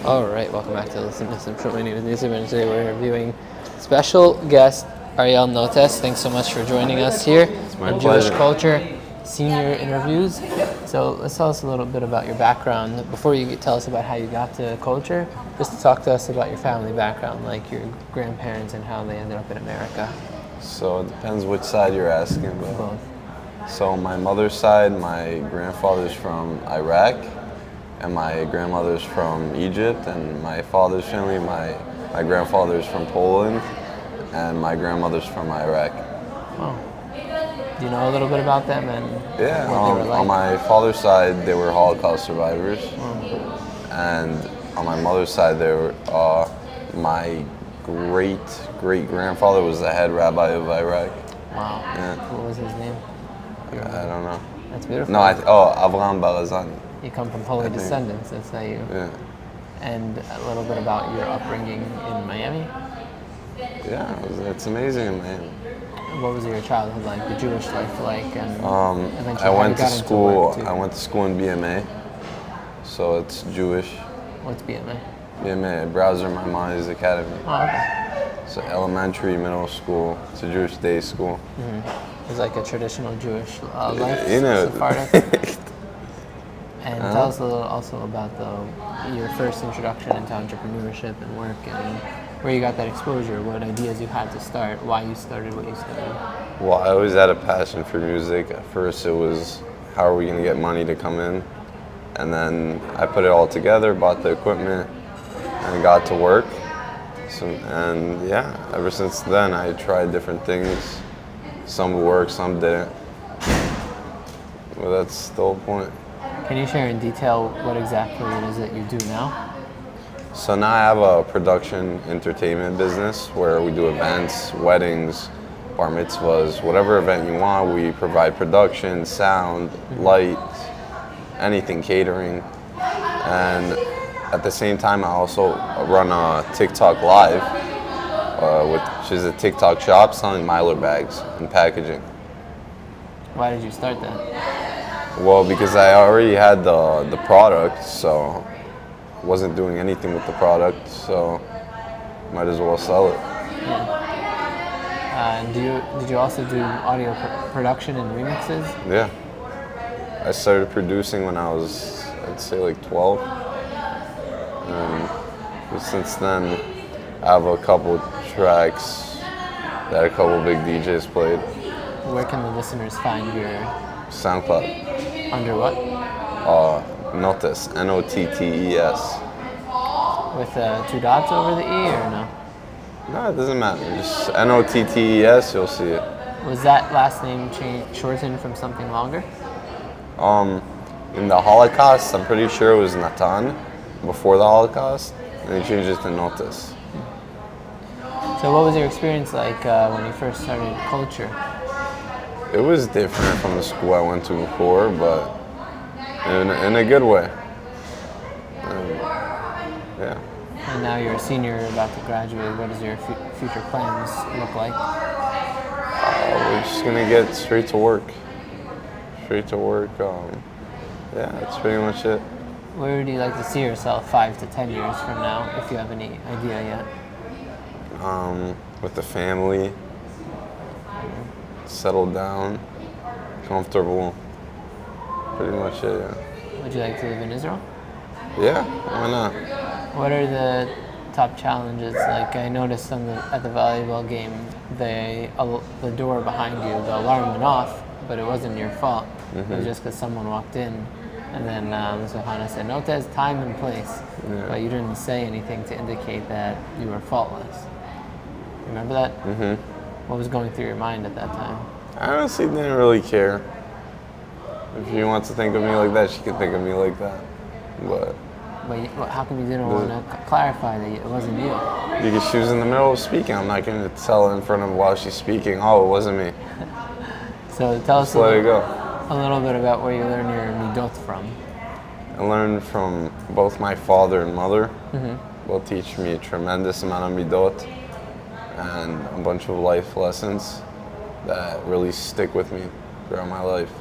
All right, welcome back to Listen Nissim. My name is Nissim, and today we're interviewing special guest Ariel NÖTTÉS. Thanks so much for joining us here my on pleasure. Jewish Culture Senior Interviews. So let's tell us a little bit about your background. Before you tell us about how you got to culture, just talk to us about your family background, like your grandparents and how they ended up in America. So it depends which side you're asking about. Both. So my mother's side, my grandfather's from Iraq, and my grandmother's from Egypt, and my father's family, my grandfather's from Poland, and my grandmother's from Iraq. Oh. Do you know a little bit about them and Yeah, what they were like? on my father's side, they were Holocaust survivors, Oh. and on my mother's side, they were my great-great-grandfather was the head rabbi of Iraq. Wow. Yeah. What was his name? I don't know. That's beautiful. No, Avraham Barazani. You come from holy descendants, that's how you... Yeah. And a little bit about your upbringing in Miami. Yeah, it's amazing in Miami. What was your childhood like, the Jewish life like, and eventually I how went you to got into school. work, too? I went to school in BMA, so it's Jewish. What's BMA? BMA, Browser Maimonides Academy. Oh, okay. So elementary, middle school. It's a Jewish day school. Mm-hmm. It's like a traditional Jewish life, You know. Sephardic. And tell us a little also about your first introduction into entrepreneurship and work, and where you got that exposure, what ideas you had to start, why you started what you started. Well, I always had a passion for music. At first, it was how are we going to get money to come in, and then I put it all together, bought the equipment, and got to work. And yeah, ever since then, I tried different things. Some worked, some didn't. But that's the whole point. Can you share in detail what exactly it is that you do now? So now I have a production entertainment business where we do events, weddings, bar mitzvahs, whatever event you want. We provide production, sound, light, anything, catering. And at the same time, I also run a TikTok Live, which is a TikTok shop selling Mylar bags and packaging. Why did you start that? Well, because I already had the product, so I wasn't doing anything with the product, so might as well sell it. Yeah. Did you also do audio production and remixes? Yeah. I started producing when I was, I'd say like 12. And since then, I have a couple tracks that a couple big DJs played. Where can the listeners find your... SoundCloud. Under what? NÖTTÉS, NOTTES. With 2 dots over the E or no? No, it doesn't matter. Just NOTTES, you'll see it. Was that last name shortened from something longer? In the Holocaust, I'm pretty sure it was Natan before the Holocaust, and they changed it to NÖTTÉS. So what was your experience like when you first started culture? It was different from the school I went to before, but in a good way. Yeah. And now you're a senior, about to graduate. What does your future plans look like? We're just gonna get straight to work. Straight to work. Yeah, that's pretty much it. Where would you like to see yourself 5 to 10 years from now, if you have any idea yet? With the family, settled down, comfortable. Pretty much it. Yeah. Would you like to live in Israel? Yeah, why not? What are the top challenges? Like I noticed at the volleyball game, the door behind you, the alarm went off, but it wasn't your fault. It was just because someone walked in, and then Mr. Hana said, "NÖTTÉS, time and place," but you didn't say anything to indicate that you were faultless. Remember that? What was going through your mind at that time? I honestly didn't really care. If she wants to think of me like that, she can think of me like that. But how come you didn't want to clarify that it wasn't you? Because she was in the middle of speaking. I'm not going to tell her in front of her while she's speaking, oh, it wasn't me. So tell us Just let it go. A little bit about where you learned your midot from. I learned from both my father and mother. Both teach me a tremendous amount of midot and a bunch of life lessons that really stick with me throughout my life.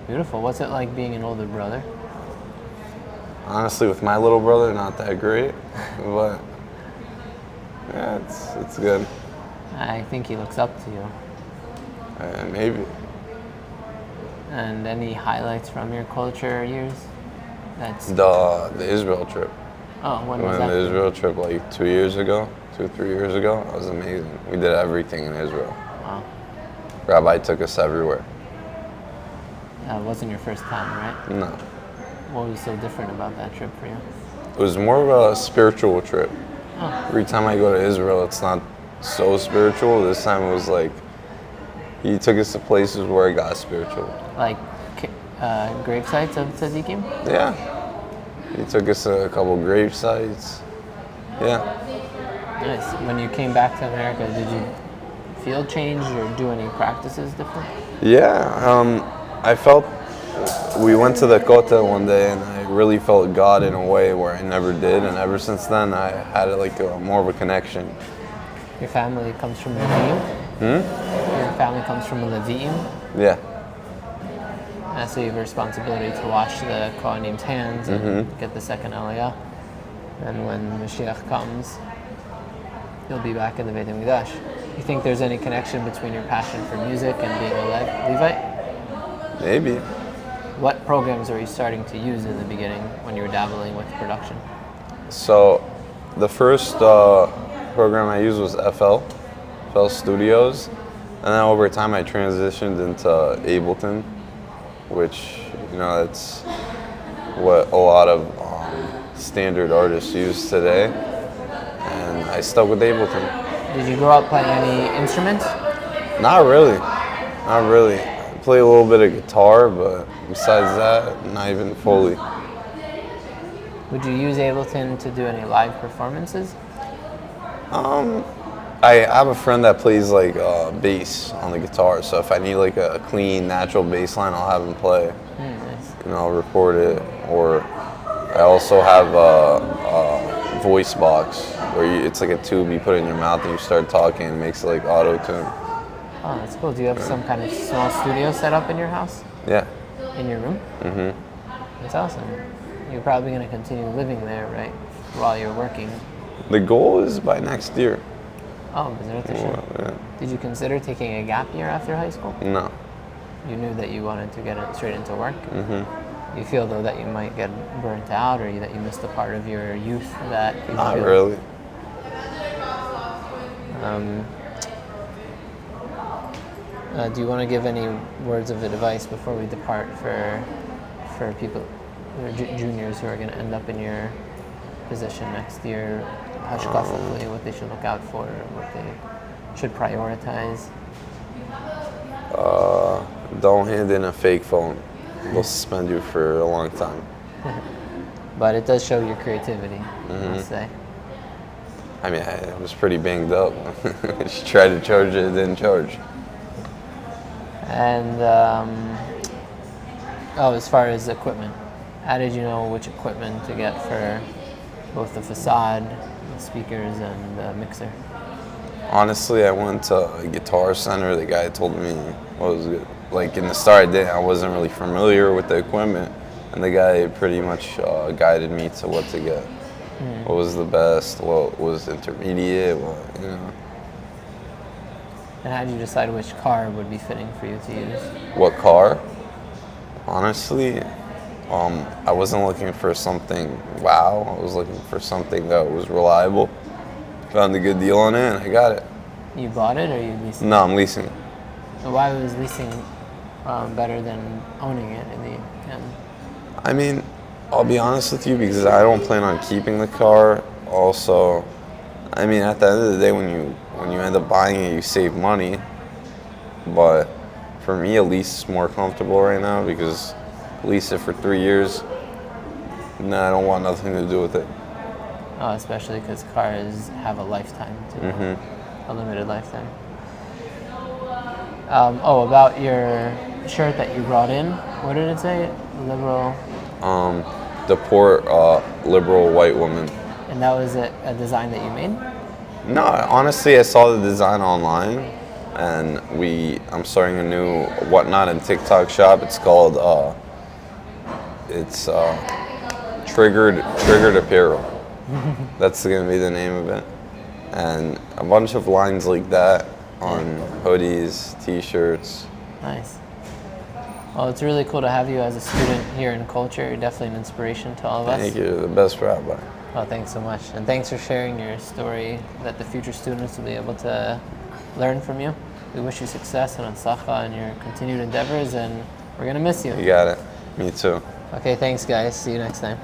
Beautiful. What's it like being an older brother? Honestly, with my little brother, not that great, but yeah, it's good. I think he looks up to you. Maybe. And any highlights from your culture years? That's The Israel trip. oh, when We was went on that? the Israel trip like 2 years ago, 3 years ago. That was amazing. We did everything in Israel. Wow. Rabbi took us everywhere. It wasn't your first time, right? No. What was so different about that trip for you? It was more of a spiritual trip. Oh, Every time I go to Israel, it's not so spiritual. This time it was like, he took us to places where it got spiritual. like grave sites of tzaddikim? Yeah. He took us to a couple grave sites. Yeah. Nice. When you came back to America, did you feel changed or do any practices different? Yeah. I felt, we went to the Kotel one day and I really felt God in a way where I never did. And ever since then, I had like more of a connection. Your family comes from Leviim? Your family comes from Leviim? Yeah. So you have a responsibility to wash the Kohanim's hands and get the second Aliyah. And when Mashiach comes, you'll be back in the Beit HaMikdash. You think there's any connection between your passion for music and being a Levite? Maybe. What programs are you starting to use in the beginning when you were dabbling with production? So the first program I used was FL Studios. And then over time I transitioned into Ableton, which, you know, that's what a lot of standard artists use today. And I stuck with Ableton. Did you grow up playing any instruments? Not really. Not really. I play a little bit of guitar, but besides that, not even fully. Would you use Ableton to do any live performances? I have a friend that plays like bass on the guitar, so if I need like a clean, natural bass line, I'll have him play. Nice. And I'll record it. Or I also have a voice box where it's like a tube you put in your mouth and you start talking and it makes it like auto-tune. Oh, that's cool. Do you have some kind of small studio set up in your house? Yeah. In your room? Mm-hmm. That's awesome. You're probably going to continue living there, right, while you're working. The goal is by next year. Oh, B'ezrat Hashem. Yeah. Did you consider taking a gap year after high school? No. You knew that you wanted to get straight into work? Mm-hmm. You feel, though, that you might get burnt out or that you missed a part of your youth that you Not feel? really. Do you want to give any words of advice before we depart for people, juniors who are going to end up in your position next year, hashkafically, what they should look out for, what they should prioritize? Don't hand in a fake phone. They'll suspend you for a long time. But it does show your creativity, I must say. I mean, I was pretty banged up. She tried to charge it, it didn't charge. And, as far as equipment, how did you know which equipment to get for both the facade, the speakers, and the mixer? Honestly, I went to a Guitar Center. The guy told me what was good. Like in the start, I wasn't really familiar with the equipment, and the guy pretty much guided me to what to get. What was the best? What was intermediate? What, you know. And how did you decide which car would be fitting for you to use? What car? Honestly, I wasn't looking for something wow. I was looking for something that was reliable. Found a good deal on it and I got it. You bought it or you leased it? No, I'm leasing it. So why was leasing better than owning it in the end? I mean, I'll be honest with you because I don't plan on keeping the car. Also, I mean, at the end of the day, when you end up buying it, you save money. But for me, a lease is more comfortable right now because lease it for 3 years. No, I don't want nothing to do with it. Oh, especially because cars have a lifetime too, a limited lifetime. About your shirt that you brought in, what did it say? Liberal. The poor liberal white woman. And that was a design that you made? No, honestly, I saw the design online, and I'm starting a new Whatnot and TikTok shop. It's called Triggered Apparel. That's going to be the name of it. And a bunch of lines like that on hoodies, t-shirts. Nice. Well, it's really cool to have you as a student here in culture. You're definitely an inspiration to all of us. Thank you. You're the best rabbi. Well, thanks so much. And thanks for sharing your story that the future students will be able to learn from you. We wish you success and atzacha in your continued endeavors, and we're going to miss you. You got it. Me too. Okay, thanks, guys. See you next time.